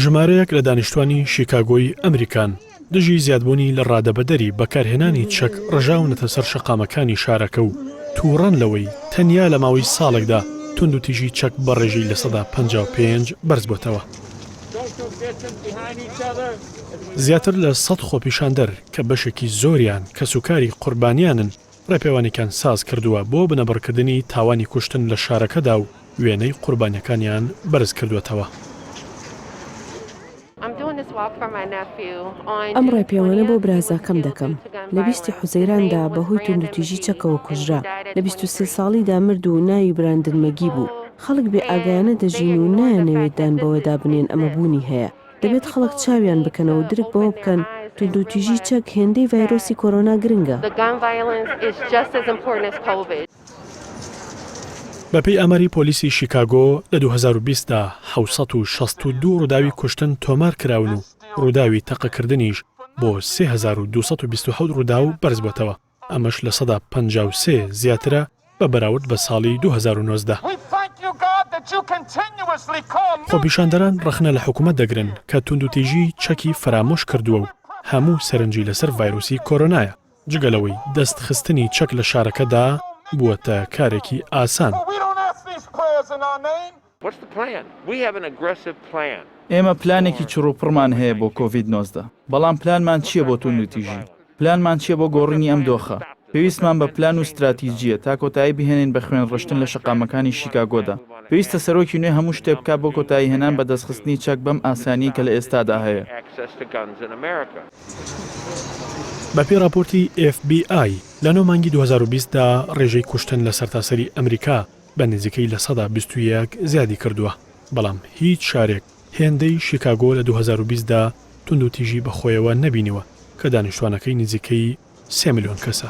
ژمارەیەک لە دانیشتوانی شیکاگۆی ئەمریکان دژی زیادبوونی لە ڕادەبەدەری بەکارهێنانی چەک ڕژاونەتە سەر شەقامەکانی شارەکە و تووڕەن لەوەی تەنیا لە ماوەی ساڵێکدا تونند و تیژی چەک بەڕێژەی لە سەدا 55 بەرز بۆتەوە. زیاتر لە 100 خۆپیشاندەر کە بەشێکی زۆریان کەسوکاری قوربانیانن ڕێپێوانێکان ساز کردووە بۆ بنەبڕکردنی تاوانی کوشتن لە شارەکەدا و وێنەی قوربانیەکانیان بەرز کردوێتەوە. ئەم ڕێپێوانە بۆ برازاکەم دەکەم. لە 20 حوزەیراندا بەهۆی توندوتیژی چەکەوە کوژرا، لە 23 ساڵیدا مرد و ناوی براندنمەگی بوو. خەڵک بێ ئاگایانە دەژین و نایانەوێت دان بەوەدا بنێن ئەمە بوونی هەیە. دەبێت خەڵک چاویان بکەنەوە درک بەوە بکەن توندوتیژی چەک هێندەی ڤایرۆسی کۆرۆنا گرنگە. بەپێی ئەمەری پۆلیسی شیکاگۆ لە 2020دا 762 ڕووداوی کوشتن تۆمار کراون و ڕووداوی تەقەکردنیش بۆ 3227 ڕووداو بەرز بۆتەوە. ئەمەش لە سەدا 53 زیاترە بە بەراورد بە ساڵی 2019. خۆپیشاندەران ڕەخنە لە حکوومەت دەگرن کە توندوتیژی چەکی فرامۆش کردووە و هەموو سەرنجی لەسەر ڤایرۆسی کۆرۆنایە. جگەلەوەی دەستخستنی چەک لە شارەکەدا بووەتە کارێکی ئاسان. ئێمە پلانێکی چڕوپڕمان هەیە بۆ کۆڤید-19. بەڵام پلانمان چییە بۆ توندوتیژی؟ پلانمان چییە بۆ گۆڕینی ئەم دۆخە؟ پێویستمان بە پلان و استراتیژیە تا کۆتایی بهێنین بە خوێن ڕشتن لە شەقامەکانی شیکاگۆدا. پێویستە سەرۆکی نوێ هەموو شتێ بکات بۆ کۆتایی هێنان بە دەستخستنی چەک بەم ئاسانی کە لە ئێستادا هەیە. بەپێی راپۆرتی FBI لە 9 مانگی 2020دا ڕێژەی کوشتن لە سەرتاسەری ئەمریکا بە نزیکەی لە 121 زیادی کردووە. بەڵام هیچ شارێک هێندەی شیکاگۆ لە 2020دا توندوتیژی بەخۆیەوە نەبینیوە کە دانیشتوانەکەی نزیکەی 3 ملیۆن کەسە.